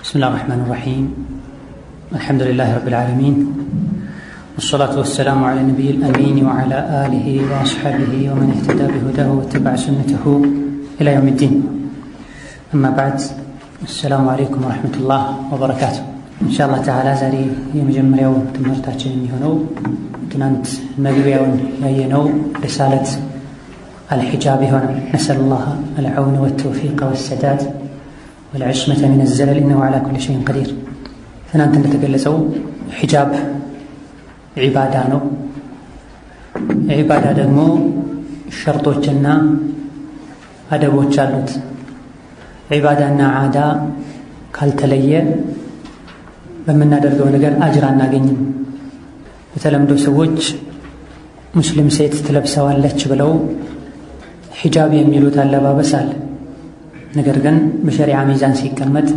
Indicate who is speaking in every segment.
Speaker 1: بسم الله الرحمن الرحيم. الحمد لله رب العالمين، والصلاة والسلام على النبي الأمين وعلى آله وأصحابه ومن اهتدى بهداه واتبع سنته إلى يوم الدين. أما بعد، السلام عليكم ورحمة الله وبركاته. إن شاء الله تعالى زاري يمجمريو تمرتاችን የሚሆነው ትናንት መግቢያውን ያየነው رسالة الحجاب هنا. نسأل الله العون والتوفيق والسداد والعصمة من الزلل إنه على كل شيء قدير. ትናንት እንደተገለጸው ሒጃብ ዒባዳ ነው። ዒባዳ ደግሞ ሸርጦችና አደቦች አሉት። ዒባዳና ዓዳ ካልተለየ በምናደርገው ነገር አጅር አናገኝም። በተለምዶ ሰዎች ሙስሊም ሴት ትለብሰዋለች ብለው ሒጃብ የሚሉት አለባበስ አለ። ነገር ግን በሸሪዓ ሚዛን ሲቀመጥ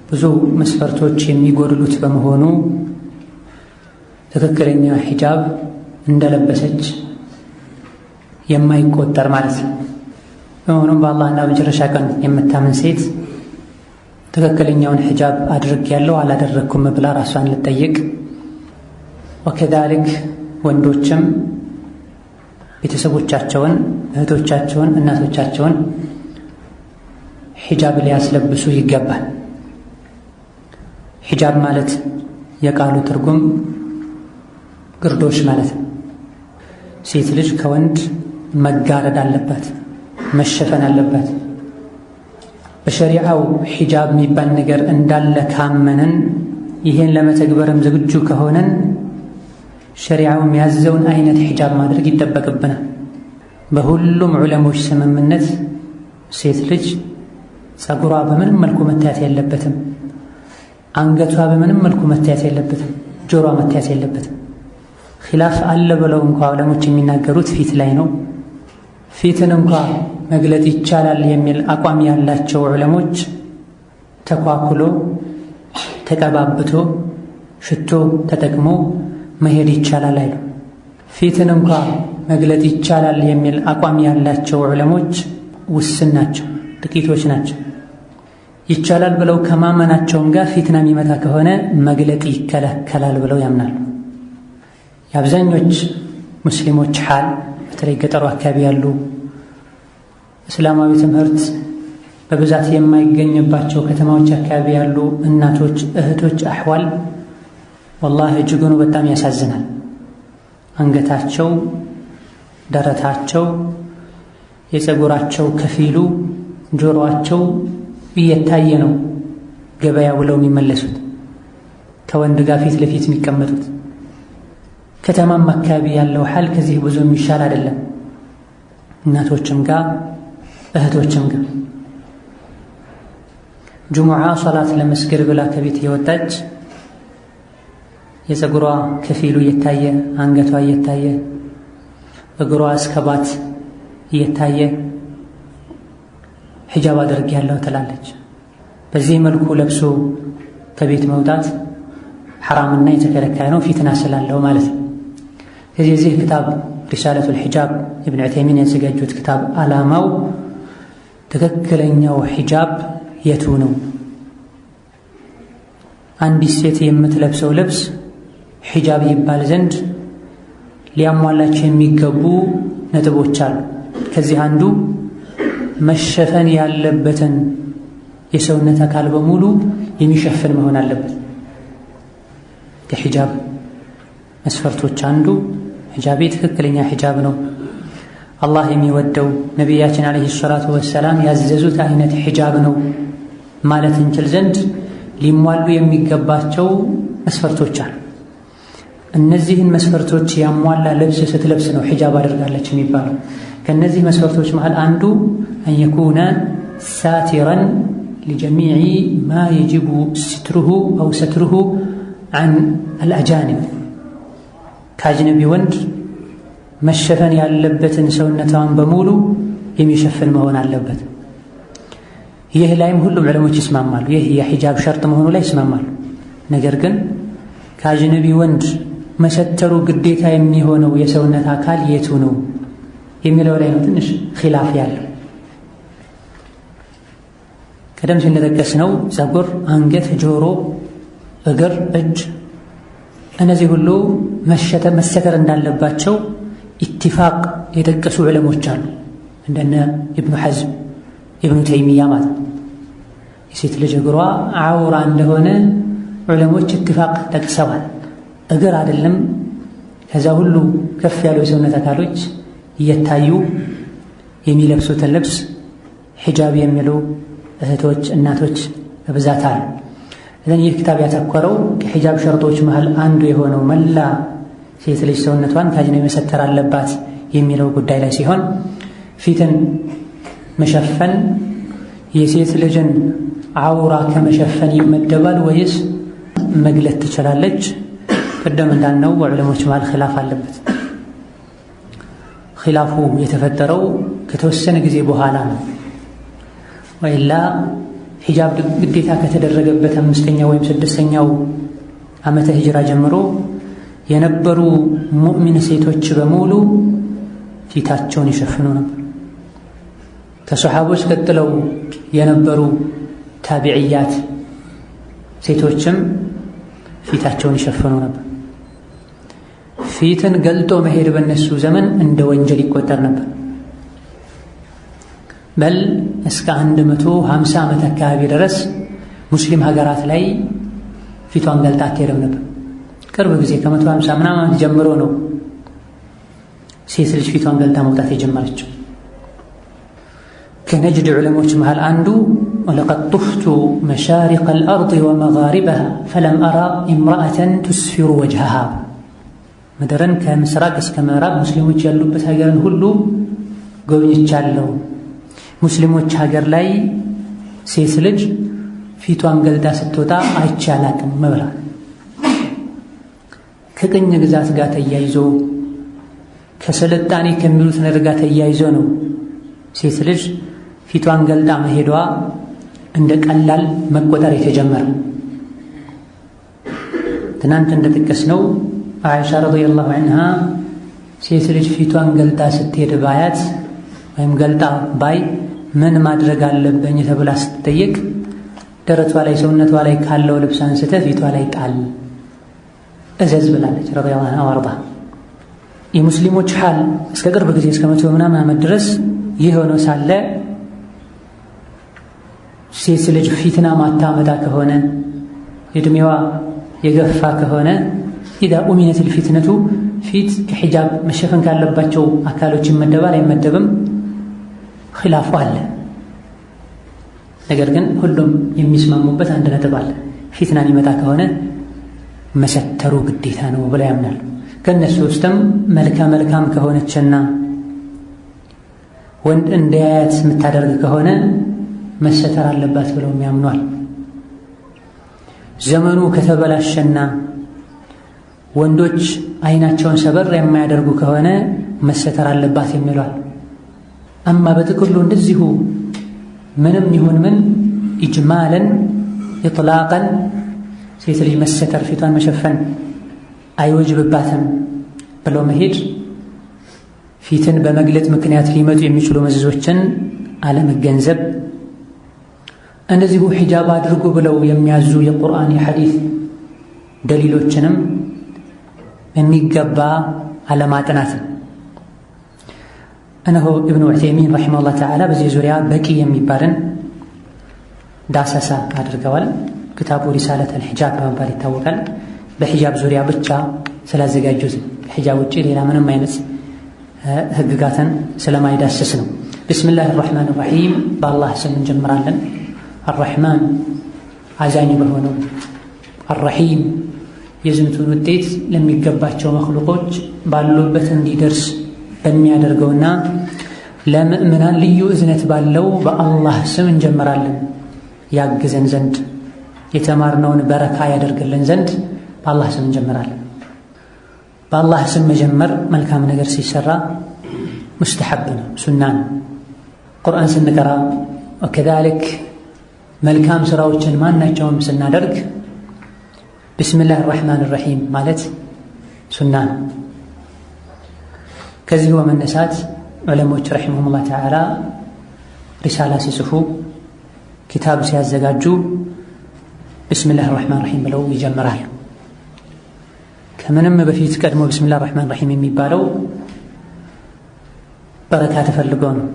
Speaker 1: ብዙ መስፈርቶች የሚጎድሉት በመሆኑ ትክክለኛ ሒጃብ እንደለበሰች የማይቆጠር ማለት ነው። በመሆኑም በአላህና በመጨረሻ ቀን የምታምን ሴት ትክክለኛውን ሒጃብ አድርጌያለሁ አላደረግኩም ብላ ራሷን ልጠይቅ፣ ወከዛሊክ ወንዶችም ቤተሰቦቻቸውን፣ እህቶቻቸውን፣ እናቶቻቸውን ሒጃብ ሊያስለብሱ ይገባል። ሒጃብ ማለት የቃሉ ትርጉም ግርዶሽ ማለት ነው። ሴት ልጅ ከወንድ መጋረድ አለባት፣ መሸፈን አለባት። በሸሪዓው ሒጃብ የሚባል ነገር እንዳለ ካመንን፣ ይሄን ለመተግበርም ዝግጁ ከሆነን ሸሪዓው የሚያዘውን አይነት ሒጃብ ማድረግ ይጠበቅብናል። በሁሉም ዑለሞች ስምምነት ሴት ልጅ ፀጉሯ በምንም መልኩ መታየት የለበትም። አንገቷ በምንም መልኩ መታየት የለበትም። ጆሮዋ መታየት የለበትም። ኺላፍ አለ ብለው እንኳ ዑለሞች የሚናገሩት ፊት ላይ ነው። ፊትን እንኳ መግለጥ ይቻላል የሚል አቋም ያላቸው ዑለሞች ተኳኩሎ ተቀባብቶ ሽቶ ተጠቅሞ መሄድ ይቻላል አይሉ። ፊትን እንኳ መግለጥ ይቻላል የሚል አቋም ያላቸው ዑለሞች ውስን ናቸው፣ ጥቂቶች ናቸው። ይቻላል ብለው ከማመናቸውም ጋር ፊትና የሚመጣ ከሆነ መግለጥ ይከለከላል ብለው ያምናሉ። የአብዛኞች ሙስሊሞች ሓል፣ በተለይ ገጠሩ አካባቢ ያሉ እስላማዊ ትምህርት በብዛት የማይገኝባቸው ከተማዎች አካባቢ ያሉ እናቶች፣ እህቶች አሕዋል ወላሂ እጅጉኑ በጣም ያሳዝናል። አንገታቸው፣ ደረታቸው፣ የፀጉራቸው ከፊሉ፣ ጆሮአቸው እየታየ ነው ገበያ ውለው የሚመለሱት፣ ከወንድ ጋር ፊት ለፊት የሚቀመጡት። ከተማም አካባቢ ያለው ሓል ከዚህ ብዙ የሚሻል አይደለም። እናቶችም ጋር እህቶችም ጋር ጁሙዓ ሶላት ለመስገድ ብላ ከቤት እየወጣች የፀጉሯ ከፊሉ እየታየ፣ አንገቷ እየታየ፣ እግሯ እስከ ባት እየታየ ሒጃብ አድርጌያለሁ ትላለች። በዚህ መልኩ ለብሶ ከቤት መውጣት ሐራምና የተከለከለ ነው፣ ፊትና ስላለው ማለት ነው። የዚህ ክታብ ሪሳለቱል ሒጃብ ኢብኑ ዑተይሚን ያዘጋጁት ክታብ ዓላማው ትክክለኛው ሒጃብ የቱ ነው? አንዲት ሴት የምትለብሰው ልብስ ሒጃብ ይባል ዘንድ ሊያሟላቸው የሚገቡ ነጥቦች አሉ። ከዚህ አንዱ መሸፈን ያለበትን የሰውነት አካል በሙሉ የሚሸፍን መሆን አለበት። ከሒጃብ መስፈርቶች አንዱ ሒጃቤ ትክክለኛ ሒጃብ ነው፣ አላህ የሚወደው ነቢያችን ዓለይሂ ሰላቱ ወሰላም ያዘዙት አይነት ሒጃብ ነው ማለት እንችል ዘንድ ሊሟሉ የሚገባቸው መስፈርቶች አሉ። እነዚህን መስፈርቶች ያሟላ ልብስ ስትለብስ ነው ሒጃብ አድርጋለች የሚባለው። ከነዚህ መስፈርቶች መሃል አንዱ አን የኩነ ሳቲረን ሊጀሚዕ ማ የጅቡ ስትሩሁ አው ሰትሩሁ አን አልአጃኒብ፣ ከአጅነቢ ወንድ መሸፈን ያለበትን ሰውነቷን በሙሉ የሚሸፍን መሆን አለበት። ይህ ላይም ሁሉም ዑለሞች ይስማማሉ። ይህ የሒጃብ ሸርጥ መሆኑ ላይ ይስማማሉ። ነገር ግን ከአጅነቢ ወንድ መሰተሩ ግዴታ የሚሆነው የሰውነት አካል የቱ ነው የሚለው ላይ ነው ትንሽ ኺላፍ ያለው። ቀደም ሲል እንደጠቀስነው ፀጉር፣ አንገት፣ ጆሮ፣ እግር፣ እጅ እነዚህ ሁሉ መሰተር እንዳለባቸው ኢትፋቅ የጠቀሱ ዑለሞች አሉ። እንደነ ኢብኑ ሐዝም፣ ኢብኑ ተይሚያ ማለት የሴት ልጅ እግሯ አውራ እንደሆነ ዑለሞች ኢትፋቅ ጠቅሰዋል። እግር አይደለም ከዛ ሁሉ ከፍ ያሉ የሰውነት አካሎች እየታዩ የሚለብሱትን ልብስ ሒጃብ የሚሉ እህቶች፣ እናቶች በብዛት አሉ። ይህ ክታብ ያተኮረው ከሒጃብ ሸርጦች መሃል አንዱ የሆነው መላ ሴት ልጅ ሰውነቷን ከአጅነቢ መሰተር አለባት የሚለው ጉዳይ ላይ ሲሆን ፊትን መሸፈን የሴት ልጅን አውራ ከመሸፈን ይመደባል ወይስ መግለጥ ትችላለች? ቀደም እንዳልነው በዑለሞች መሃል ኺላፍ አለበት። ኺላፉ የተፈጠረው ከተወሰነ ጊዜ በኋላ ነው። ወይላ ሒጃብ ግዴታ ከተደረገበት 5ኛው ወይም 6ኛው ዓመተ ሂጅራ ጀምሮ የነበሩ ሙእሚን ሴቶች በሙሉ ፊታቸውን ይሸፍኑ ነበር። ከሰሓቦች ቀጥለው የነበሩ ታቢዕያት ሴቶችም ፊታቸውን ይሸፍኑ ነበር። ፊትን ገልጦ መሄድ በነሱ ዘመን እንደ ወንጀል ይቆጠር ነበር። በል እስከ 150 ዓመት አካባቢ ድረስ ሙስሊም ሀገራት ላይ ፊቷን ገልጣ አትሄድም ነበር። ቅርብ ጊዜ ከ150 ምናምን ዓመት ጀምሮ ነው ሴት ልጅ ፊቷን ገልጣ መውጣት የጀመረችው። ከነጅድ ዑለሞች መሃል አንዱ ወለቀድ ጡፍቱ መሻሪቀ አልአርድ ወመጋሪበሃ ፈለም አራ ኢምራአተን ቱስፊሩ ወጅሃሃ፣ ምድርን ከምስራቅ እስከ ምዕራብ ሙስሊሞች ያሉበት ሀገርን ሁሉ ጎብኝቻለሁ። ሙስሊሞች ሀገር ላይ ሴት ልጅ ፊቷን ገልጣ ስትወጣ አይቼ አላቅም መብላት። ከቅኝ ግዛት ጋር ተያይዞ ከስልጣኔ ከሚሉት ነገር ጋር ተያይዞ ነው ሴት ልጅ ፊቷን ገልጣ መሄዷ እንደ ቀላል መቆጠር የተጀመረ። ትናንት እንደጠቀስነው አይሻ ረዲየላሁ ዐንሃ ሴት ልጅ ፊቷን ገልጣ ስትሄድ ባያት ወይም ገልጣ ባይ ምን ማድረግ አለብኝ ተብላ ስትጠየቅ ደረቷ ላይ ሰውነቷ ላይ ካለው ልብስ አንስተ ፊቷ ላይ ጣል እዘዝ ብላለች ረዲየላሁ ዐንሃ ወርዳ። የሙስሊሞች ሐል እስከ ቅርብ ጊዜ እስከ 100 ምናምን ዓመት ድረስ ይህ ሆኖ ሳለ ሴት ልጅ ፊትና ማታመጣ ከሆነ እድሜዋ የገፋ ከሆነ ኢዛ ኡሚነት ልፊትነቱ ፊት ከሒጃብ መሸፈን ካለባቸው አካሎች ይመደባል አይመደብም? ኺላፉ አለ። ነገር ግን ሁሉም የሚስማሙበት አንድ ነጥብ አለ። ፊትና የሚመጣ ከሆነ መሰተሩ ግዴታ ነው ብለው ያምናሉ። ከእነሱ ውስጥም መልካም ከሆነችና ወንድ እንዲያያት የምታደርግ ከሆነ መሰተር አለባት ብለው ያምኗል። ዘመኑ ከተበላሸና ወንዶች አይናቸውን ሰበር የማያደርጉ ከሆነ መሰተር አለባት የሚሏል። አማ በጥቅሉ እንደዚሁ ምንም ይሁን ምን ኢጅማለን ኢጥላቀን ሴት ልጅ መሰተር ፊቷን መሸፈን አይወጅብባትም ብሎ መሄድ ፊትን በመግለጥ ምክንያት ሊመጡ የሚችሉ መዘዞችን አለመገንዘብ፣ እንደዚሁ ሒጃብ አድርጉ ብለው የሚያዙ የቁርአን የሐዲስ ደሊሎችንም የሚገባ አለማጥናት። እነሆ ኢብኑ ዑሰይሚን ረሒመሁላህ ተዓላ በዚህ ዙሪያ በቂ የሚባልን ዳሰሳ አድርገዋል። ክታቡ ሪሳለተል ሒጃብ በመባል ይታወቃል። በሒጃብ ዙሪያ ብቻ ስላዘጋጁት ከሒጃብ ውጭ ሌላ ምንም አይነት ህግጋትን ስለማይዳስስ ነው። ቢስሚላህ አርረሕማን አርረሒም በአላህ ስም እንጀምራለን። አርረሕማን አዛኝ በሆነው፣ አርረሒም የዝምቱን ውጤት ለሚገባቸው መክሉቆች ባሉበት እንዲደርስ በሚያደርገውና ለምእምናን ልዩ እዝነት ባለው በአላህ ስም እንጀምራለን። ያግዘን ዘንድ የተማርነውን በረካ ያደርግልን ዘንድ በአላህ ስም እንጀምራለን። በአላህ ስም መጀመር መልካም ነገር ሲሰራ ሙስተሐብ ነው፣ ሱና ነው። ቁርአን ስንቀራ ወከዛሊክ መልካም ስራዎችን ማናቸውም ስናደርግ ቢስሚላህ አርረሕማን አርረሒም ማለት ሱና ነው። ከዚህ በመነሳት ዑለሞች ረሒመሁሙላህ ተዓላ ሪሳላ ሲጽፉ ኪታብ ሲያዘጋጁ ቢስሚላህ ራሕማን ራሒም ብለው ይጀምራሉ። ከምንም በፊት ቀድሞ ቢስሚላህ ራሕማን ራሒም የሚባለው በረካ ተፈልጎ ነው፣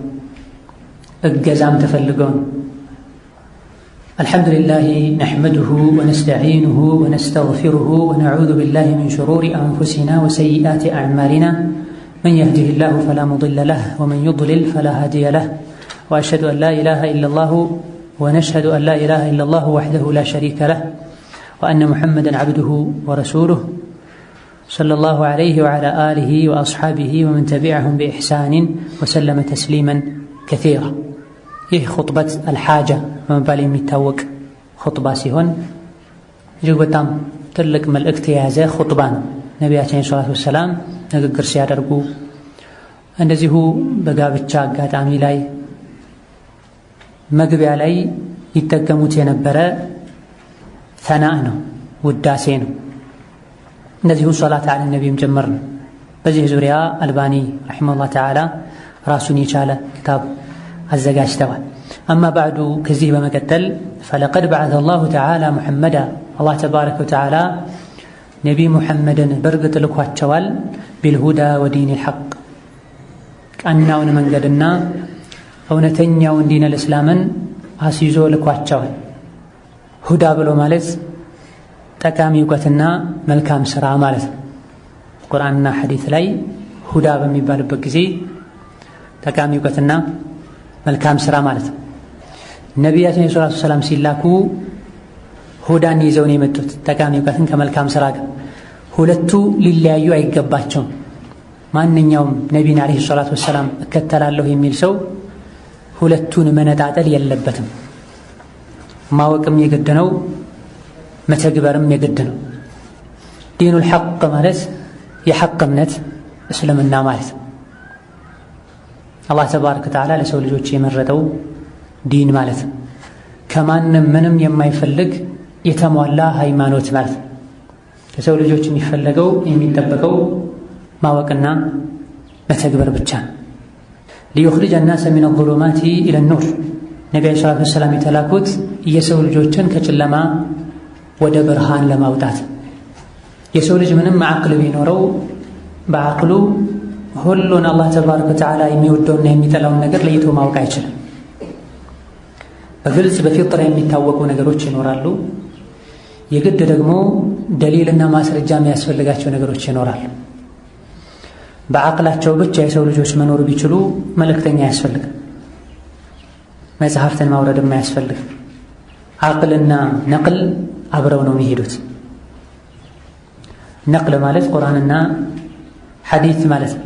Speaker 1: እገዛም ተፈልጎ ነው። አልሐምዱሊላህ ነሕመዱሁ ወነስተዒኑሁ ወነስተግፊሩሁ ወነዑዙ ቢላሂ ሚን ሹሩሪ አንፉሲና ወሰይአቲ አዕማሊና መን የህዲሂላሁ ፈላ ሙዲለ ለህ ወመን ዩድሊል ፈላ ሃዲየ ለህ ወአሽሀዱ አን ላ ኢላሃ ኢለላሁ ونشهد أن لا إله إلا الله وحده لا شريك له وأن محمدًا عبده ورسوله صلى الله عليه وعلى آله وأصحابه ومن تبعهم بإحسان وسلم تسليمًا كثيرا. ይህ خطبة الحاجة በመባል የሚታወቅ خطبة ሲሆን እጅግ በጣም ትልቅ መልእክት የያዘ خطبة ነው። ነቢያችን ሰለላሁ ዐለይሂ ወሰለም ንግግር ሲያደርጉ እንደዚሁ በጋብቻ አጋጣሚ ላይ መግቢያ ላይ ይጠቀሙት የነበረ ተናእ ነው፣ ውዳሴ ነው። እንደዚሁ ሶላት ዐለ ነቢይም ጭምር ነው። በዚህ ዙሪያ አልባኒ ረሒመሁላህ ተዓላ ራሱን የቻለ ክታብ አዘጋጅተዋል። አማ ባዕዱ፣ ከዚህ በመቀጠል ፈለቀድ በዐሰ አላሁ ተዓላ ሙሐመዳ፣ አላህ ተባረከ ወተዓላ ነቢ ሙሐመድን በእርግጥ ልኳቸዋል። ቢልሁዳ ወዲኒል ሐቅ፣ ቀናውን መንገድና እውነተኛውን ዲነል እስላምን አስይዞ ልኳቸዋል። ሁዳ ብሎ ማለት ጠቃሚ እውቀትና መልካም ሥራ ማለት ነው። ቁርአንና ሐዲት ላይ ሁዳ በሚባልበት ጊዜ ጠቃሚ እውቀትና መልካም ሥራ ማለት ነው። ነቢያችን ሰለላሁ ዐለይሂ ወሰለም ሲላኩ ሁዳን ይዘው ነው የመጡት፣ ጠቃሚ እውቀትን ከመልካም ሥራ ጋር። ሁለቱ ሊለያዩ አይገባቸውም። ማንኛውም ነቢይን ዐለይሂ ሰላቱ ወሰላም እከተላለሁ የሚል ሰው ሁለቱን መነጣጠል የለበትም። ማወቅም የግድ ነው፣ መተግበርም የግድ ነው። ዲኑል ሐቅ ማለት የሐቅ እምነት እስልምና ማለት ነው። አላህ ተባረከ ወተዓላ ለሰው ልጆች የመረጠው ዲን ማለት ነው። ከማንም ምንም የማይፈልግ የተሟላ ሃይማኖት ማለት ነው። ከሰው ልጆች የሚፈለገው የሚጠበቀው ማወቅና መተግበር ብቻ ነው። ሊዩኽሪጀ ናሰ ሚነ ዙሉማቲ ኢለ ኑር፣ ነቢዩ ሰለላሁ ዐለይሂ ወሰለም የተላኩት የሰው ልጆችን ከጨለማ ወደ ብርሃን ለማውጣት። የሰው ልጅ ምንም ዓቅል ቢኖረው በዓቅሉ ሁሉን አላህ ተባረከ ወተዓላ የሚወደውና የሚጠላውን ነገር ለይቶ ማወቅ አይችልም። በግልጽ በፊጥራ የሚታወቁ ነገሮች ይኖራሉ። የግድ ደግሞ ደሊልና ማስረጃ የሚያስፈልጋቸው ነገሮች ይኖራሉ። በዓቅላቸው ብቻ የሰው ልጆች መኖር ቢችሉ መልእክተኛ አያስፈልግም፣ መጽሐፍትን ማውረድም አያስፈልግም። ዓቅልና ነቅል አብረው ነው የሚሄዱት። ነቅል ማለት ቁርአንና ሐዲት ማለት ነው።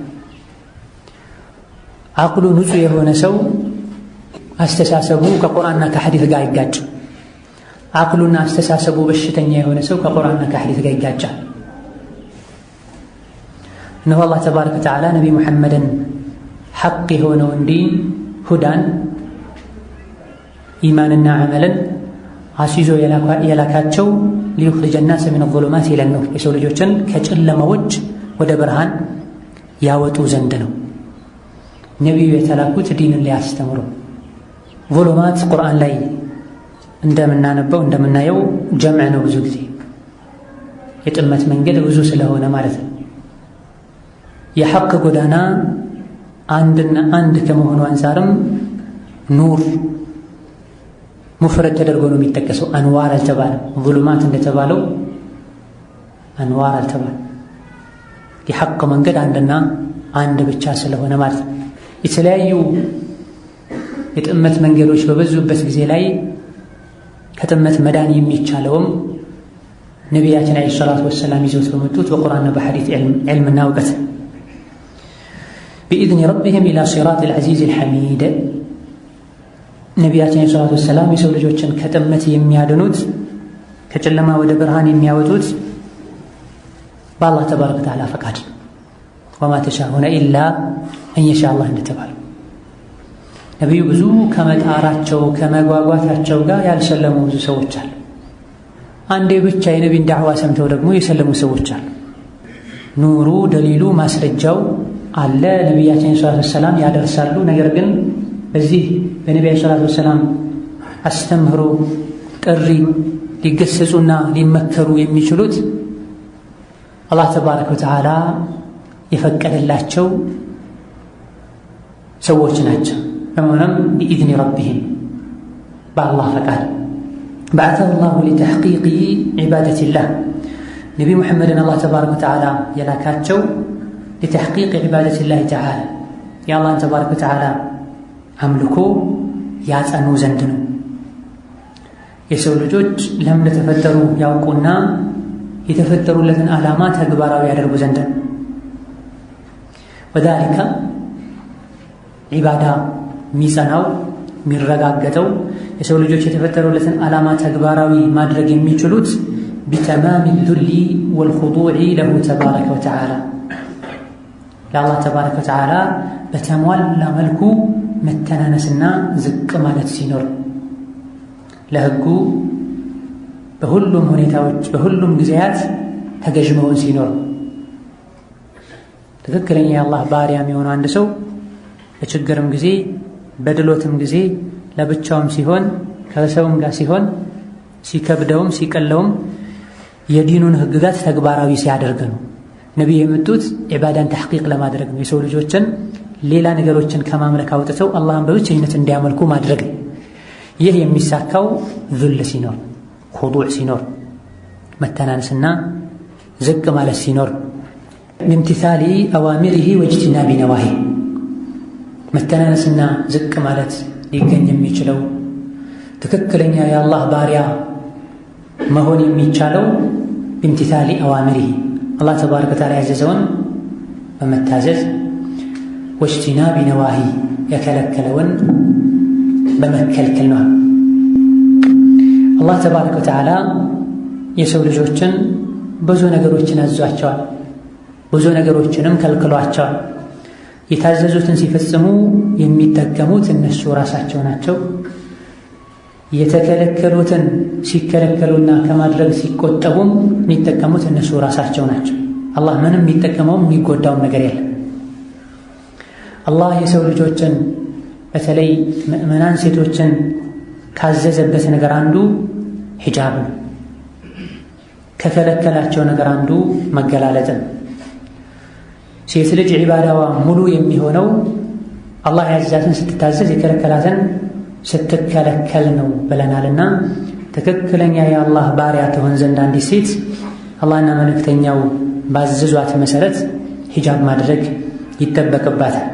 Speaker 1: ዓቅሉ ንጹሕ የሆነ ሰው አስተሳሰቡ ከቁርአንና ከሐዲት ጋር አይጋጭም። ዓቅሉና አስተሳሰቡ በሽተኛ የሆነ ሰው ከቁርአንና ከሐዲት ጋር ይጋጫል። እነሆ አላህ ተባረከ ወተዓላ ነቢ ሙሐመድን ሐቅ የሆነውን ዲን ሁዳን፣ ኢማንና ዐመልን አስይዞ የላካቸው ሊዩኽሪጀ ናሰ ሚነ ዙሉማት ኢለ ኑር፣ የሰው ልጆችን ከጨለማዎች ወደ ብርሃን ያወጡ ዘንድ ነው። ነቢዩ የተላኩት ዲንን ሊያስተምሩ። ዙሉማት ቁርአን ላይ እንደምናነበው እንደምናየው ጀምዕ ነው። ብዙ ጊዜ የጥመት መንገድ ብዙ ስለሆነ ማለት ነው። የሐቅ ጎዳና አንድና አንድ ከመሆኑ አንፃርም ኑር ሙፍረድ ተደርጎ ነው የሚጠቀሰው። አንዋር አልተባለም። ዙሉማት እንደተባለው አንዋር አልተባለም። የሐቅ መንገድ አንድና አንድ ብቻ ስለሆነ ማለት ነው። የተለያዩ የጥመት መንገዶች በበዙበት ጊዜ ላይ ከጥመት መዳን የሚቻለውም ነቢያችን ዐለይሂ ሰላቱ ወሰላም ይዘውት በመጡት በቁርአንና በሐዲት ዕልምና እውቀት ቢኢዝኒ ረቢሂም ኢላ ሲራጢል ዐዚዚል ሐሚድ። ነቢያችን ዐለይሂ ሰላቱ ወሰላም የሰው ልጆችን ከጥመት የሚያድኑት ከጨለማ ወደ ብርሃን የሚያወጡት በአላህ ተባረከ ወተዓላ ፈቃድ ወማ ተሻኡነ ኢላ አን የሻ አላህ እንደተባለው ነቢዩ ብዙ ከመጣራቸው ከመጓጓታቸው ጋር ያልሰለሙ ብዙ ሰዎች አሉ። አንዴ ብቻ የነቢን ዳዕዋ ሰምተው ደግሞ የሰለሙ ሰዎች አሉ። ኑሩ ደሊሉ ማስረጃው አለ። ነቢያችን ሰለላሁ ዐለይሂ ወሰለም ያደርሳሉ። ነገር ግን በዚህ በነቢያችን ሰለላሁ ዐለይሂ ወሰለም አስተምህሮ፣ ጥሪ ሊገሰጹና ሊመከሩ የሚችሉት አላህ ተባረከ ወተዓላ የፈቀደላቸው ሰዎች ናቸው። በመሆኑም ቢኢዝኒ ረቢሂም በአላህ ፈቃድ በዐተሁ ላሁ ሊተሕቂቂ ዒባደቲላህ ነቢ ሙሐመድን አላህ ተባረከ ወተዓላ የላካቸው ሊተሕቂቅ ዒባደቲላህ ተዓላ የአላህን ተባረከ ወተዓላ አምልኮ ያጸኑ ዘንድ ነው። የሰው ልጆች ለምን እንደተፈጠሩ ያውቁና የተፈጠሩለትን ዓላማ ተግባራዊ ያደርጉ ዘንድ ነው። ወዛሊከ ዒባዳ የሚጸናው የሚረጋገጠው የሰው ልጆች የተፈጠሩለትን ዓላማ ተግባራዊ ማድረግ የሚችሉት ቢተማሚ ዙሊ ወልኹዱዕ ለሁ ተባረከ ወተዓላ ለአላህ ተባረከ ወተዓላ በተሟላ መልኩ መተናነስና ዝቅ ማለት ሲኖር፣ ለሕጉ በሁሉም ሁኔታዎች በሁሉም ጊዜያት ተገዥ መሆን ሲኖር፣ ትክክለኛ የአላህ ባሪያ የሚሆነው አንድ ሰው በችግርም ጊዜ በድሎትም ጊዜ ለብቻውም ሲሆን ከሰውም ጋር ሲሆን ሲከብደውም ሲቀለውም የዲኑን ሕግጋት ተግባራዊ ሲያደርግ ነው። ነቢይ የመጡት ዒባዳን ተሕቂቅ ለማድረግ ነው። የሰው ልጆችን ሌላ ነገሮችን ከማምለክ አውጥተው አላህን በብቸኝነት እንዲያመልኩ ማድረግ ነው። ይህ የሚሳካው ዙል ሲኖር፣ ኹዱዕ ሲኖር፣ መተናነስና ዝቅ ማለት ሲኖር፣ ኢምቲሳሊ አዋሚሪሂ ወጅቲናቢ ነዋሂ መተናነስና ዝቅ ማለት ሊገኝ የሚችለው ትክክለኛ የአላህ ባሪያ መሆን የሚቻለው ኢምቲሳሊ አዋሚሪሂ አላህ ተባረከ ወተዓላ ያዘዘውን በመታዘዝ ወጅቲናቢ ነዋሂ የከለከለውን በመከልከል ነው። አላህ ተባረከ ወተዓላ የሰው ልጆችን ብዙ ነገሮችን አዟቸዋል፣ ብዙ ነገሮችንም ከልክሏቸዋል። የታዘዙትን ሲፈጽሙ የሚጠቀሙት እነሱ ራሳቸው ናቸው። የተከለከሉትን ሲከለከሉና ከማድረግ ሲቆጠቡም የሚጠቀሙት እነሱ ራሳቸው ናቸው። አላህ ምንም የሚጠቀመውም የሚጎዳውም ነገር የለም። አላህ የሰው ልጆችን በተለይ ምእመናን ሴቶችን ካዘዘበት ነገር አንዱ ሒጃብ ነው። ከከለከላቸው ነገር አንዱ መገላለጥን። ሴት ልጅ ዒባዳዋ ሙሉ የሚሆነው አላህ ያዛትን ስትታዘዝ የከለከላትን ስትከለከል ነው ብለናልና ትክክለኛ የአላህ ባሪያ ትሆን ዘንድ አንዲት ሴት አላህና መልእክተኛው ባዘዟት መሰረት ሒጃብ ማድረግ ይጠበቅባታል።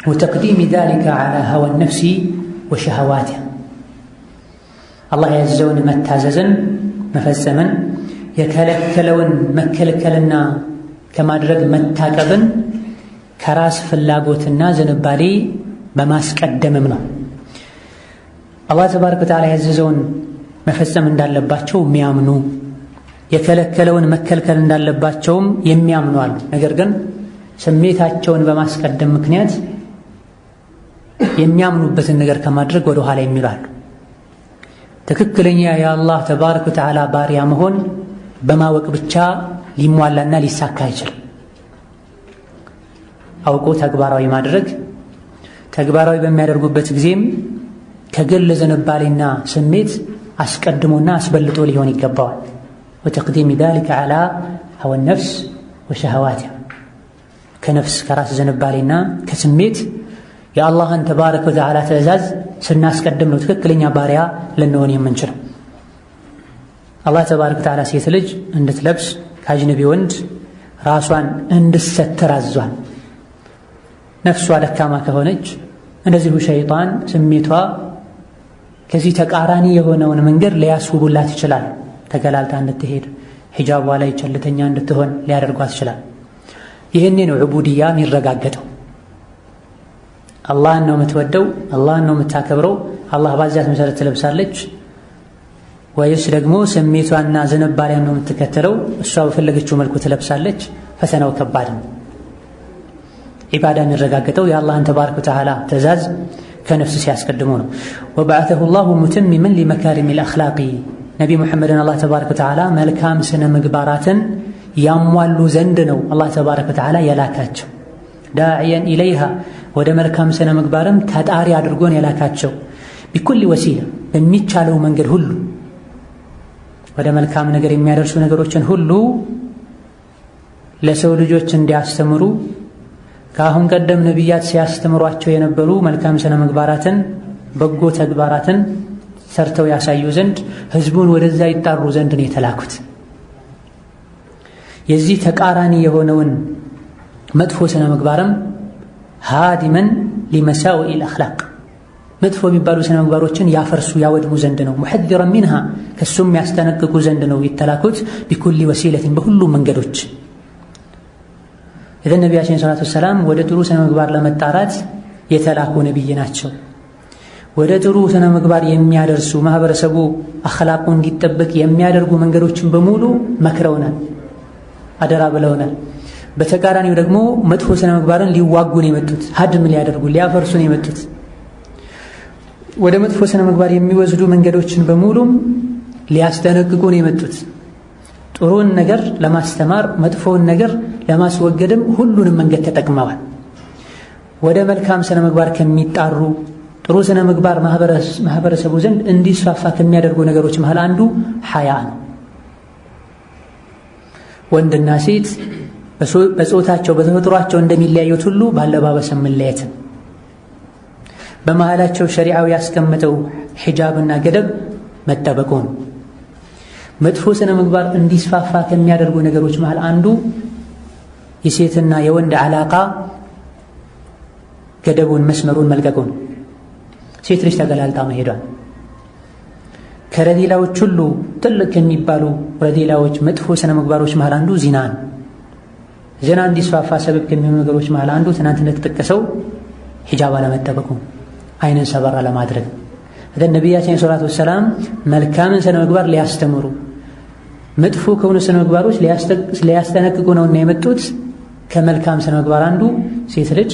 Speaker 1: ወተቅዲሚ ዛሊከ ዐላ ሀዋ ነፍሲ ወሸህዋቲሃ አላህ ያዘዘውን መታዘዝን መፈጸምን የከለከለውን መከልከልና ከማድረግ መታቀብን ከራስ ፍላጎትና ዝንባሌ በማስቀደምም ነው። አላህ ተባረከ ወተዓላ ያዘዘውን መፈጸም እንዳለባቸው የሚያምኑ የከለከለውን መከልከል እንዳለባቸውም የሚያምኑ አሉ። ነገር ግን ስሜታቸውን በማስቀደም ምክንያት የሚያምኑበትን ነገር ከማድረግ ወደ ኋላ የሚላሉ። ትክክለኛ የአላህ ተባረከ ወተዓላ ባሪያ መሆን በማወቅ ብቻ ሊሟላና ሊሳካ አይችልም። አውቆ ተግባራዊ ማድረግ፣ ተግባራዊ በሚያደርጉበት ጊዜም ከግል ዝንባሌና ስሜት አስቀድሞና አስበልጦ ሊሆን ይገባዋል። ወተቅዲሚ ዛሊከ ዐላ ሀወ ነፍስ ወሸህዋቲሃ ከነፍስ ከራስ ዝንባሌና ከስሜት የአላህን ተባረከ ወተዓላ ትዕዛዝ ስናስቀድም ነው ትክክለኛ ባሪያ ልንሆን የምንችለው። አላህ ተባረከ ወተዓላ ሴት ልጅ እንድትለብስ ከአጅነቢ ወንድ ራሷን እንድትሰትር አዟል። ነፍሷ ደካማ ከሆነች እንደዚሁ ሸይጣን ስሜቷ ከዚህ ተቃራኒ የሆነውን መንገድ ሊያስውቡላት ይችላል። ተገላልታ እንድትሄድ ሒጃቧ ላይ ቸልተኛ እንድትሆን ሊያደርጓት ይችላል። ይህኔ ነው ዑቡድያ የሚረጋገጠው። አላህን ነው የምትወደው፣ አላህን ነው የምታከብረው፣ አላህ ባዛት መሰረት ትለብሳለች ወይስ ደግሞ ስሜቷና ዝንባሌዋን ነው የምትከተለው፣ እሷ በፈለገችው መልኩ ትለብሳለች? ፈተናው ከባድ ነው። ዒባዳ የሚረጋገጠው የአላህን ተባረከ ወተዓላ ትዕዛዝ ከነፍስ ሲያስቀድሙ ነው። ወበዐተሁ ላሁ ሙተሚመን ሊመካሪሚል አኽላቂ ነቢ ሙሐመድን አላህ ተባረከ ወተዓላ መልካም ስነ ምግባራትን ያሟሉ ዘንድ ነው አላህ ተባረከ ወተዓላ የላካቸው። ዳዕየን ኢለይሃ ወደ መልካም ስነ ምግባርም ተጣሪ አድርጎን የላካቸው ቢኩል ወሲላ በሚቻለው መንገድ ሁሉ ወደ መልካም ነገር የሚያደርሱ ነገሮችን ሁሉ ለሰው ልጆች እንዲያስተምሩ ከአሁን ቀደም ነቢያት ሲያስተምሯቸው የነበሩ መልካም ስነ ምግባራትን በጎ ተግባራትን ሰርተው ያሳዩ ዘንድ ህዝቡን ወደዛ ይጣሩ ዘንድ ነው የተላኩት። የዚህ ተቃራኒ የሆነውን መጥፎ ስነ ምግባርም ሃዲመን ሊመሳዊል አኽላቅ መጥፎ የሚባሉ ስነ ምግባሮችን ያፈርሱ ያወድሙ ዘንድ ነው። ሙሐዲረን ሚንሃ ከሱም ያስጠነቅቁ ዘንድ ነው የተላኩት። ቢኩሊ ወሲለትን በሁሉም መንገዶች ኢዘን ነቢያችን ሰለላሁ ዐለይሂ ወሰለም ወደ ጥሩ ስነ ምግባር ለመጣራት የተላኩ ነቢይ ናቸው። ወደ ጥሩ ስነ ምግባር የሚያደርሱ ማህበረሰቡ አኽላቁ እንዲጠበቅ የሚያደርጉ መንገዶችን በሙሉ መክረውናል፣ አደራ ብለውናል። በተቃራኒው ደግሞ መጥፎ ስነ ምግባርን ሊዋጉን የመጡት ሀድም ሊያደርጉ ሊያፈርሱን የመጡት ወደ መጥፎ ስነ ምግባር የሚወስዱ መንገዶችን በሙሉም ሊያስጠነቅቁን የመጡት ጥሩን ነገር ለማስተማር መጥፎውን ነገር ለማስወገድም ሁሉንም መንገድ ተጠቅመዋል። ወደ መልካም ስነ ምግባር ከሚጣሩ ጥሩ ስነ ምግባር ማህበረሰቡ ዘንድ እንዲስፋፋ ከሚያደርጉ ነገሮች መሃል አንዱ ሐያ ነው። ወንድና ሴት በጾታቸው በተፈጥሯቸው እንደሚለያዩት ሁሉ ባለባበስም መለያየትን በመሃላቸው ሸሪዓው ያስቀመጠው ሒጃብና ገደብ መጠበቁ ነው። መጥፎ ስነ ምግባር እንዲስፋፋ ከሚያደርጉ ነገሮች መሃል አንዱ የሴትና የወንድ ዓላቃ ገደቡን መስመሩን መልቀቁ ነው። ሴት ልጅ ተገላልጣ መሄዷን ከረዲላዎች ሁሉ ትልቅ ከሚባሉ ረዲላዎች መጥፎ ስነ ምግባሮች መሃል አንዱ ዚና ነው። ዚና እንዲስፋፋ ሰበብ ከሚሆኑ ነገሮች መሃል አንዱ ትናንት እንደተጠቀሰው ሒጃብ አለመጠበቁ አይንን ሰበራ ለማድረግ ነቢያችን ሰለላሁ ዐለይሂ ወሰለም መልካምን ስነ ምግባር ሊያስተምሩ መጥፎ ከሆኑ ስነ ምግባሮች ሊያስጠነቅቁ ነውና የመጡት። ከመልካም ስነ ምግባር አንዱ ሴት ልጅ